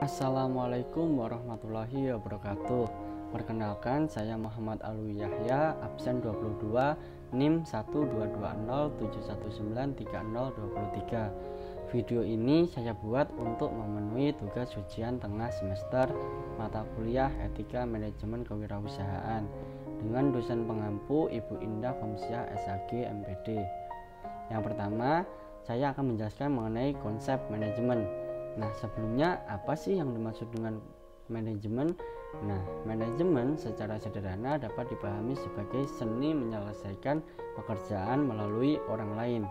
Assalamualaikum warahmatullahi wabarakatuh. Perkenalkan, saya Muhammad Alwi Yahya, absen 22, NIM 12207193023. Video ini saya buat untuk memenuhi tugas ujian tengah semester mata kuliah Etika Manajemen Kewirausahaan dengan dosen pengampu Ibu Indah Komsyah SAG MPD. Yang pertama, saya akan menjelaskan mengenai konsep manajemen. Nah, sebelumnya apa sih yang dimaksud dengan manajemen? Nah, manajemen secara sederhana dapat dipahami sebagai seni menyelesaikan pekerjaan melalui orang lain.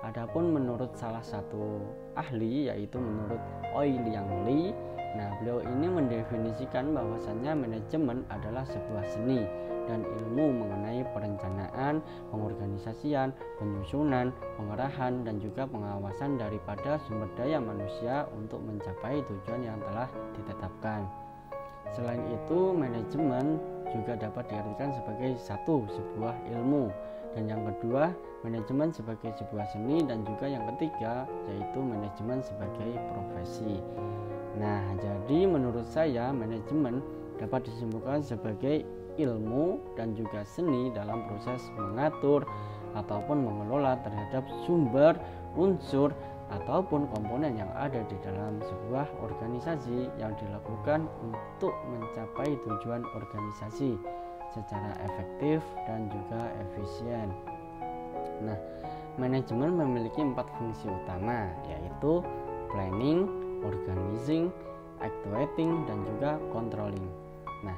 Adapun menurut salah satu ahli, yaitu menurut Oi Liang Li, nah beliau ini mendefinisikan bahwasannya manajemen adalah sebuah seni dan ilmu mengenai perencanaan, pengorganisasian, penyusunan, pengarahan, dan juga pengawasan daripada sumber daya manusia untuk mencapai tujuan yang telah ditetapkan. Selain itu, manajemen juga dapat diartikan sebagai sebuah ilmu, dan yang kedua, manajemen sebagai sebuah seni, dan juga yang ketiga, yaitu manajemen sebagai profesi. Nah, jadi menurut saya manajemen dapat disimpulkan sebagai ilmu dan juga seni dalam proses mengatur ataupun mengelola terhadap sumber, unsur, ataupun komponen yang ada di dalam sebuah organisasi yang dilakukan untuk mencapai tujuan organisasi secara efektif dan juga efisien. Nah, manajemen memiliki 4 fungsi utama, yaitu planning, organizing, actuating, dan juga controlling. Nah,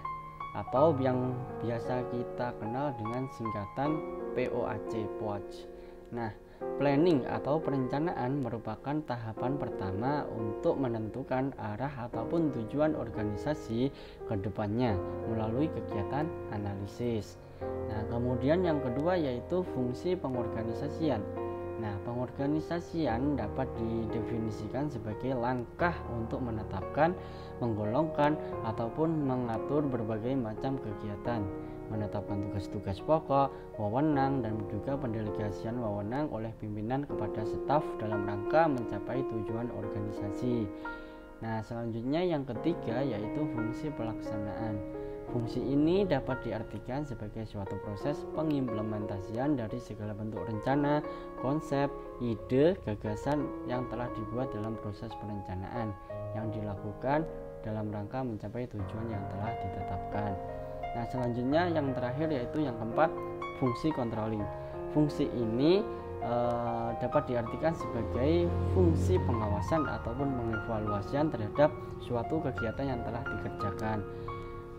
atau yang biasa kita kenal dengan singkatan POAC. Nah, planning atau perencanaan merupakan tahapan pertama untuk menentukan arah ataupun tujuan organisasi ke depannya melalui kegiatan analisis. Nah, kemudian yang kedua yaitu fungsi pengorganisasian. Nah, pengorganisasian dapat didefinisikan sebagai langkah untuk menetapkan, menggolongkan, ataupun mengatur berbagai macam kegiatan, menetapkan tugas-tugas pokok, wewenang, dan juga pendelegasian wewenang oleh pimpinan kepada staf dalam rangka mencapai tujuan organisasi. Nah, selanjutnya yang ketiga yaitu fungsi pelaksanaan. Fungsi ini dapat diartikan sebagai suatu proses pengimplementasian dari segala bentuk rencana, konsep, ide, gagasan yang telah dibuat dalam proses perencanaan yang dilakukan dalam rangka mencapai tujuan yang telah ditetapkan. Nah, selanjutnya yang terakhir yaitu yang keempat, fungsi controlling. Fungsi ini dapat diartikan sebagai fungsi pengawasan ataupun mengevaluasian terhadap suatu kegiatan yang telah dikerjakan.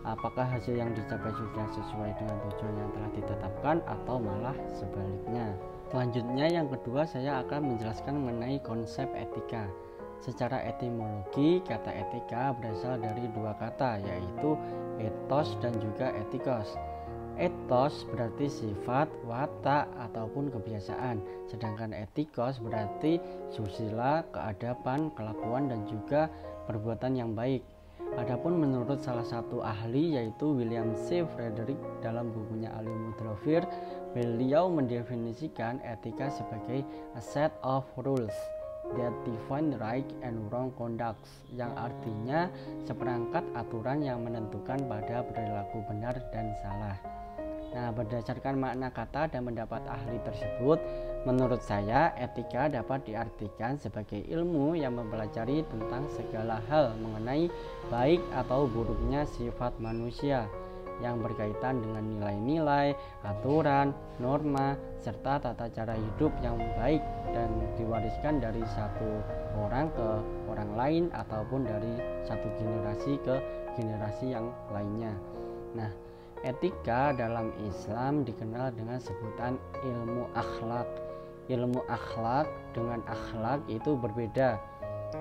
Apakah hasil yang dicapai sudah sesuai dengan tujuan yang telah ditetapkan atau malah sebaliknya. Selanjutnya yang kedua, saya akan menjelaskan mengenai konsep etika. Secara etimologi, kata etika berasal dari dua kata, yaitu ethos dan juga etikos. Ethos berarti sifat, watak, ataupun kebiasaan, sedangkan etikos berarti susila, keadaban, kelakuan, dan juga perbuatan yang baik. Adapun menurut salah satu ahli yaitu William C. Frederick dalam bukunya Al-Mudhafir, beliau mendefinisikan etika sebagai a set of rules that define right and wrong conducts, yang artinya seperangkat aturan yang menentukan pada perilaku benar dan salah. Nah, berdasarkan makna kata dan pendapat ahli tersebut, menurut saya etika dapat diartikan sebagai ilmu yang mempelajari tentang segala hal mengenai baik atau buruknya sifat manusia yang berkaitan dengan nilai-nilai, aturan, norma, serta tata cara hidup yang baik dan diwariskan dari satu orang ke orang lain ataupun dari satu generasi ke generasi yang lainnya. Nah, etika dalam Islam dikenal dengan sebutan ilmu akhlak. Ilmu akhlak dengan akhlak itu berbeda.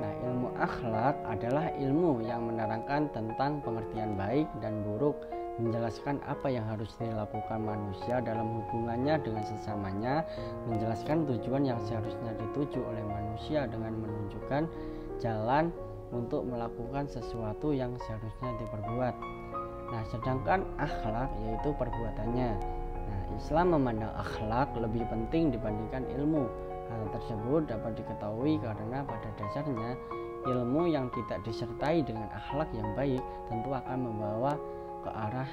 Nah, ilmu akhlak adalah ilmu yang menerangkan tentang pengertian baik dan buruk, menjelaskan apa yang harus dilakukan manusia dalam hubungannya dengan sesamanya, menjelaskan tujuan yang seharusnya dituju oleh manusia dengan menunjukkan jalan untuk melakukan sesuatu yang seharusnya diperbuat. Nah, sedangkan akhlak yaitu perbuatannya. Nah, Islam memandang akhlak lebih penting dibandingkan ilmu. Hal tersebut dapat diketahui karena pada dasarnya Ilmu yang tidak disertai dengan akhlak yang baik tentu akan membawa ke arah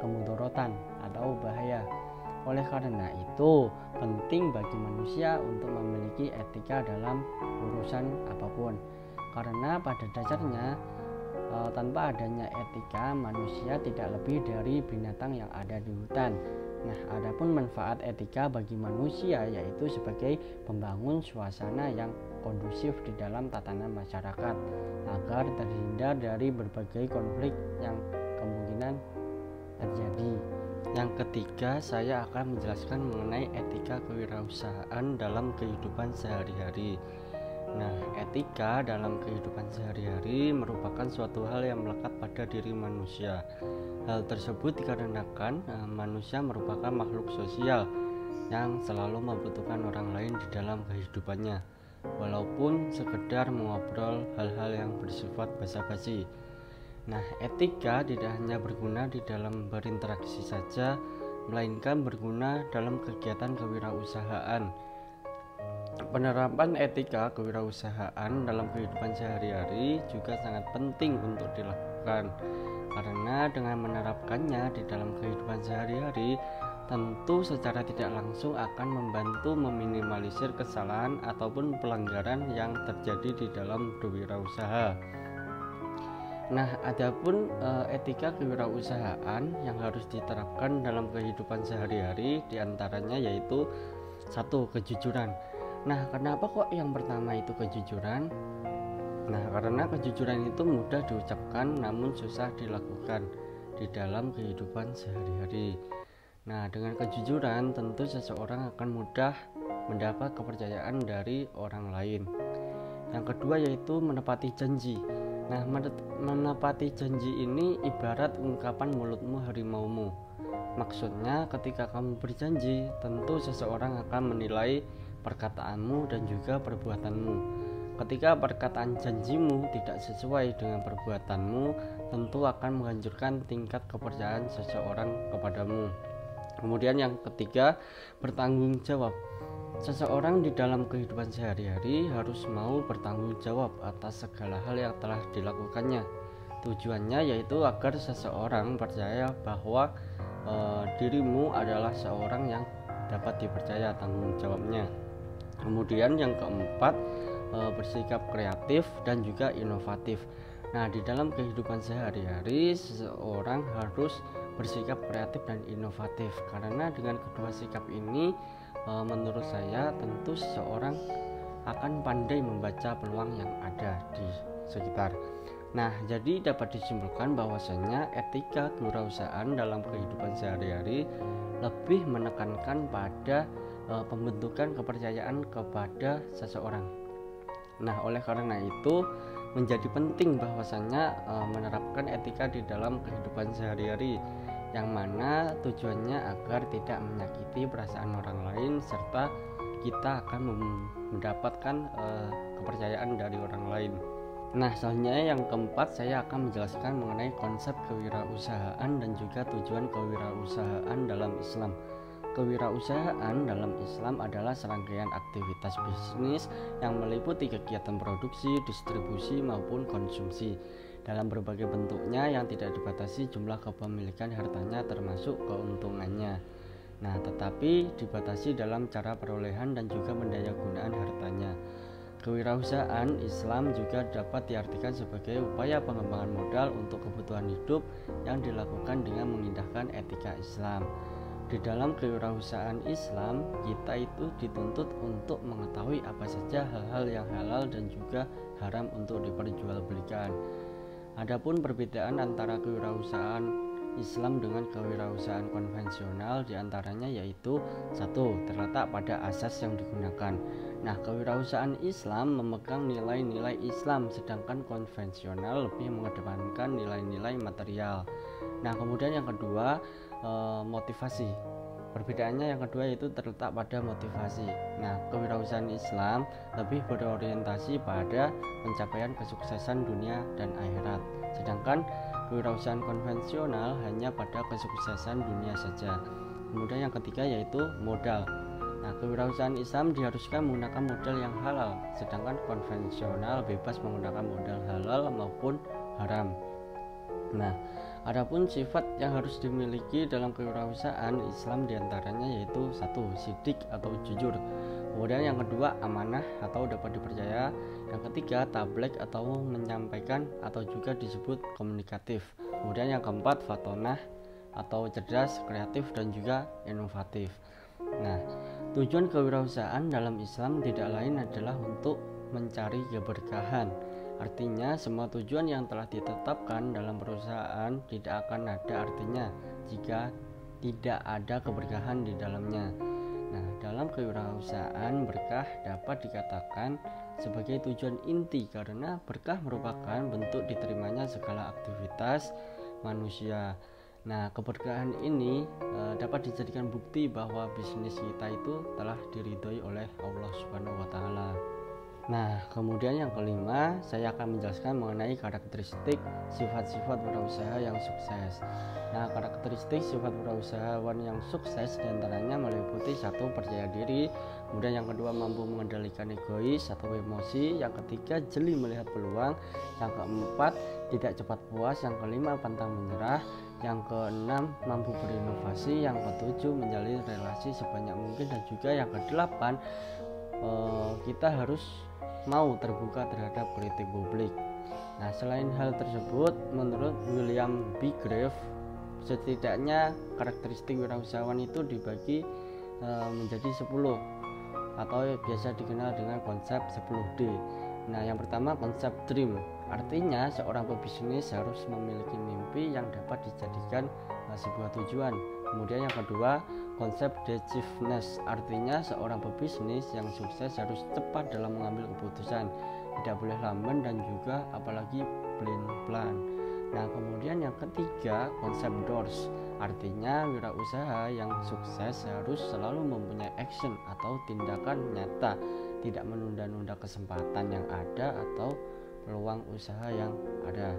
kemudorotan atau bahaya. Oleh karena itu, penting bagi manusia untuk memiliki etika dalam urusan apapun. Karena pada dasarnya tanpa adanya etika, manusia tidak lebih dari binatang yang ada di hutan. Nah, adapun manfaat etika bagi manusia yaitu sebagai pembangun suasana yang kondusif di dalam tatanan masyarakat agar terhindar dari berbagai konflik yang kemungkinan terjadi. Yang ketiga, saya akan menjelaskan mengenai etika kewirausahaan dalam kehidupan sehari-hari. Nah, etika dalam kehidupan sehari-hari merupakan suatu hal yang melekat pada diri manusia. Hal tersebut dikarenakan manusia merupakan makhluk sosial yang selalu membutuhkan orang lain di dalam kehidupannya, walaupun sekedar mengobrol hal-hal yang bersifat basa-basi. Nah, etika tidak hanya berguna di dalam berinteraksi saja, melainkan berguna dalam kegiatan kewirausahaan. Penerapan etika kewirausahaan dalam kehidupan sehari-hari juga sangat penting untuk dilakukan, karena dengan menerapkannya di dalam kehidupan sehari-hari tentu secara tidak langsung akan membantu meminimalisir kesalahan ataupun pelanggaran yang terjadi di dalam berwirausaha. Nah, adapun etika kewirausahaan yang harus diterapkan dalam kehidupan sehari-hari diantaranya yaitu 1. Kejujuran. Nah, kenapa kok yang pertama itu kejujuran? Nah, karena kejujuran itu mudah diucapkan namun susah dilakukan di dalam kehidupan sehari-hari. Nah, dengan kejujuran tentu seseorang akan mudah mendapat kepercayaan dari orang lain. Yang kedua yaitu menepati janji. Nah, menepati janji ini ibarat ungkapan mulutmu harimaumu. Maksudnya ketika kamu berjanji, tentu seseorang akan menilai perkataanmu dan juga perbuatanmu. Ketika perkataan janjimu tidak sesuai dengan perbuatanmu, tentu akan menghancurkan tingkat kepercayaan seseorang kepadamu. Kemudian yang ketiga, bertanggung jawab. Seseorang di dalam kehidupan sehari-hari harus mau bertanggung jawab atas segala hal yang telah dilakukannya. Tujuannya yaitu agar seseorang percaya bahwa dirimu adalah seorang yang dapat dipercaya tanggung jawabnya. Kemudian yang keempat, bersikap kreatif dan juga inovatif. Nah, di dalam kehidupan sehari-hari seseorang harus bersikap kreatif dan inovatif, karena dengan kedua sikap ini menurut saya tentu seseorang akan pandai membaca peluang yang ada di sekitar. Nah, jadi dapat disimpulkan bahwasanya etika kewirausahaan dalam kehidupan sehari-hari lebih menekankan pada pembentukan kepercayaan kepada seseorang. Nah, oleh karena itu menjadi penting bahwasanya menerapkan etika di dalam kehidupan sehari-hari, yang mana tujuannya agar tidak menyakiti perasaan orang lain serta kita akan mendapatkan kepercayaan dari orang lain. Nah, selanjutnya yang keempat, saya akan menjelaskan mengenai konsep kewirausahaan dan juga tujuan kewirausahaan dalam Islam. Kewirausahaan dalam Islam adalah serangkaian aktivitas bisnis yang meliputi kegiatan produksi, distribusi maupun konsumsi dalam berbagai bentuknya yang tidak dibatasi jumlah kepemilikan hartanya termasuk keuntungannya. Nah, tetapi dibatasi dalam cara perolehan dan juga pendayagunaan hartanya. Kewirausahaan Islam juga dapat diartikan sebagai upaya pengembangan modal untuk kebutuhan hidup yang dilakukan dengan mengindahkan etika Islam. Di dalam kewirausahaan Islam, kita itu dituntut untuk mengetahui apa saja hal-hal yang halal dan juga haram untuk diperjualbelikan. Adapun perbedaan antara kewirausahaan Islam dengan kewirausahaan konvensional diantaranya yaitu 1. Terletak pada asas yang digunakan. Nah, kewirausahaan Islam memegang nilai-nilai Islam, sedangkan konvensional lebih mengedepankan nilai-nilai material. Nah, kemudian yang kedua, motivasi. Perbedaannya yang kedua yaitu terletak pada motivasi. Nah, kewirausahaan Islam lebih berorientasi pada pencapaian kesuksesan dunia dan akhirat, sedangkan kewirausahaan konvensional hanya pada kesuksesan dunia saja. Kemudian yang ketiga yaitu modal. Nah, kewirausahaan Islam diharuskan menggunakan modal yang halal, sedangkan konvensional bebas menggunakan modal halal maupun haram. Nah, adapun sifat yang harus dimiliki dalam kewirausahaan Islam diantaranya yaitu 1. Sidik atau jujur. Kemudian yang kedua, amanah atau dapat dipercaya. Yang ketiga, tablek atau menyampaikan atau juga disebut komunikatif. Kemudian yang keempat, fatonah atau cerdas, kreatif dan juga inovatif. Nah, tujuan kewirausahaan dalam Islam tidak lain adalah untuk mencari keberkahan. Artinya semua tujuan yang telah ditetapkan dalam perusahaan tidak akan ada artinya jika tidak ada keberkahan di dalamnya. Nah, dalam kewirausahaan berkah dapat dikatakan sebagai tujuan inti karena berkah merupakan bentuk diterimanya segala aktivitas manusia. Nah, keberkahan ini dapat dijadikan bukti bahwa bisnis kita itu telah diridhoi oleh Allah Subhanahu wa taala. Nah, kemudian yang kelima, saya akan menjelaskan mengenai karakteristik sifat-sifat wirausaha yang sukses. Nah, karakteristik sifat wirausahawan yang sukses diantaranya meliputi 1. Percaya diri, kemudian yang kedua mampu mengendalikan egois atau emosi, yang ketiga jeli melihat peluang, yang keempat tidak cepat puas, yang kelima pantang menyerah, yang keenam mampu berinovasi, yang ketujuh menjalin relasi sebanyak mungkin, dan juga yang kedelapan kita harus mau terbuka terhadap kritik publik. Nah, selain hal tersebut, menurut William B. Graff, setidaknya karakteristik wirausahawan itu dibagi menjadi 10 atau biasa dikenal dengan konsep 10D. Nah, yang pertama konsep dream, artinya seorang pebisnis harus memiliki mimpi yang dapat dijadikan sebuah tujuan. Kemudian yang kedua konsep decisiveness, artinya seorang pebisnis yang sukses harus cepat dalam mengambil keputusan, tidak boleh lamban dan juga apalagi plan. Nah, kemudian yang ketiga konsep doors, artinya wirausaha yang sukses harus selalu mempunyai action atau tindakan nyata, tidak menunda-nunda kesempatan yang ada atau peluang usaha yang ada.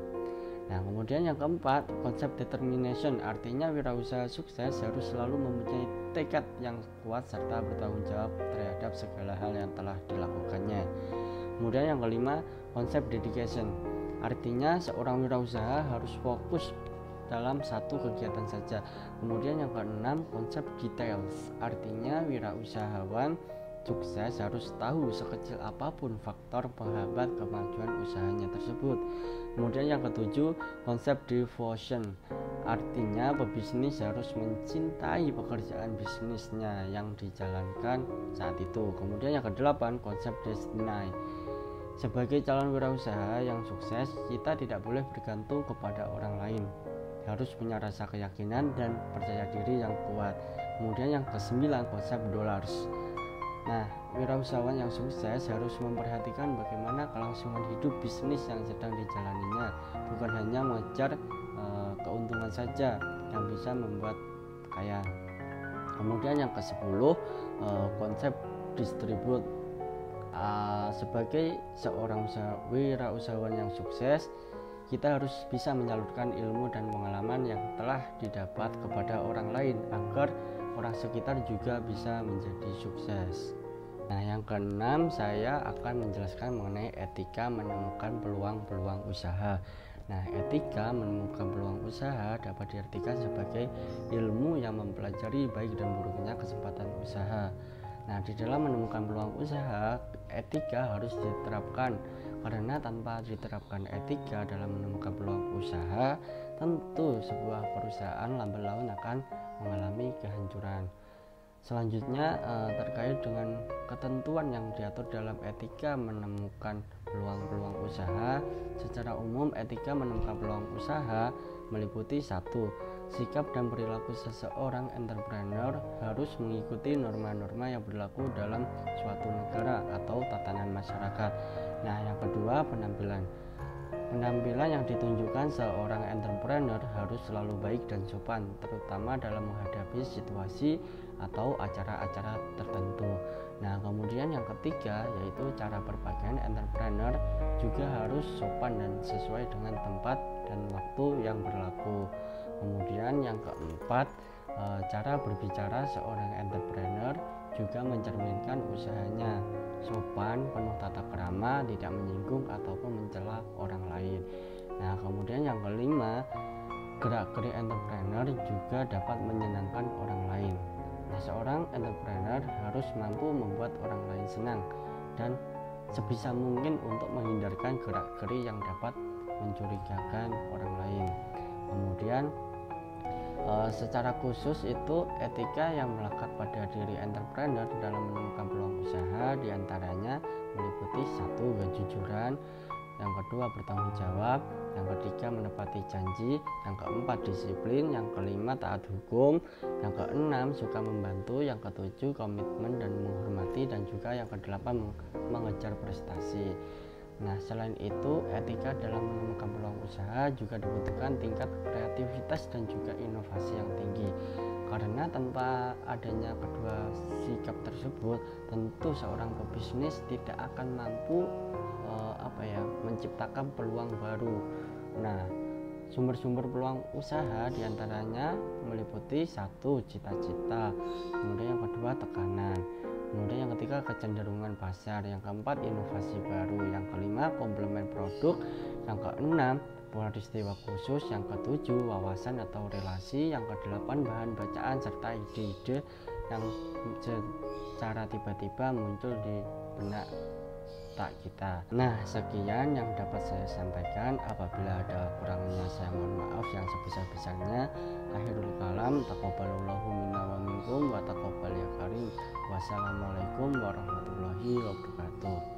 Nah, kemudian yang keempat konsep determination, artinya wirausaha sukses harus selalu mempunyai tekad yang kuat serta bertanggung jawab terhadap segala hal yang telah dilakukannya. Kemudian yang kelima konsep dedication, artinya seorang wirausaha harus fokus dalam satu kegiatan saja. Kemudian yang keenam konsep details, artinya wirausahawan sukses harus tahu sekecil apapun faktor penghambat kemajuan usahanya tersebut. Kemudian yang ketujuh konsep devotion, artinya pebisnis harus mencintai pekerjaan bisnisnya yang dijalankan saat itu. Kemudian yang kedelapan konsep destiny, sebagai calon wirausaha yang sukses kita tidak boleh bergantung kepada orang lain, harus punya rasa keyakinan dan percaya diri yang kuat. Kemudian yang kesembilan konsep dollars. Nah, wirausahawan yang sukses harus memperhatikan bagaimana kelangsungan hidup bisnis yang sedang dijalaninya, bukan hanya mengejar keuntungan saja yang bisa membuat kaya. Kemudian yang ke-10 konsep distribute. Sebagai seorang wirausahawan yang sukses, kita harus bisa menyalurkan ilmu dan pengalaman yang telah didapat kepada orang lain agar orang sekitar juga bisa menjadi sukses. Nah, yang keenam saya akan menjelaskan mengenai etika menemukan peluang-peluang usaha. Nah, etika menemukan peluang usaha dapat diartikan sebagai ilmu yang mempelajari baik dan buruknya kesempatan usaha. Nah, di dalam menemukan peluang usaha, etika harus diterapkan karena tanpa diterapkan etika dalam menemukan peluang usaha, tentu sebuah perusahaan lambat laun akan mengalami kehancuran. Selanjutnya terkait dengan ketentuan yang diatur dalam etika menemukan peluang-peluang usaha. Secara umum etika menemukan peluang usaha meliputi 1. Sikap dan perilaku seseorang entrepreneur harus mengikuti norma-norma yang berlaku dalam suatu negara atau tatanan masyarakat. Nah, yang kedua Penampilan yang ditunjukkan seorang entrepreneur harus selalu baik dan sopan, terutama dalam menghadapi situasi atau acara-acara tertentu. Nah, kemudian yang ketiga yaitu cara berpakaian entrepreneur juga harus sopan dan sesuai dengan tempat dan waktu yang berlaku. Kemudian yang keempat, cara berbicara seorang entrepreneur juga mencerminkan usahanya sopan, penuh tata krama, tidak menyinggung ataupun mencela orang lain. Nah, kemudian yang kelima, gerak-gerik entrepreneur juga dapat menyenangkan orang lain. Nah, seorang entrepreneur harus mampu membuat orang lain senang dan sebisa mungkin untuk menghindarkan gerak-gerik yang dapat mencurigakan orang lain. Kemudian secara khusus itu etika yang melekat pada diri entrepreneur dalam menemukan peluang usaha diantaranya meliputi 1. Kejujuran, yang kedua bertanggung jawab, yang ketiga menepati janji, yang keempat disiplin, yang kelima taat hukum, yang keenam suka membantu, yang ketujuh komitmen dan menghormati, dan juga yang kedelapan mengejar prestasi. Nah, selain itu etika dalam menemukan peluang usaha juga dibutuhkan tingkat kreativitas dan juga inovasi yang tinggi, karena tanpa adanya kedua sikap tersebut tentu seorang pebisnis tidak akan mampu menciptakan peluang baru. Nah, sumber-sumber peluang usaha diantaranya meliputi 1. Cita-cita, kemudian yang kedua tekanan, kemudian yang ketiga kecenderungan pasar, yang keempat inovasi baru, yang kelima komplement produk, yang keenam peristiwa khusus, yang ketujuh wawasan atau relasi, yang kedelapan bahan bacaan serta ide-ide yang secara tiba-tiba muncul di benak kita. Nah, sekian yang dapat saya sampaikan. Apabila ada kurangnya saya mohon maaf yang sebesar-besarnya. Akhirul kalam, taqabbalallahu minna wa minkum wa taqabbal ya karim. Wassalamualaikum warahmatullahi wabarakatuh.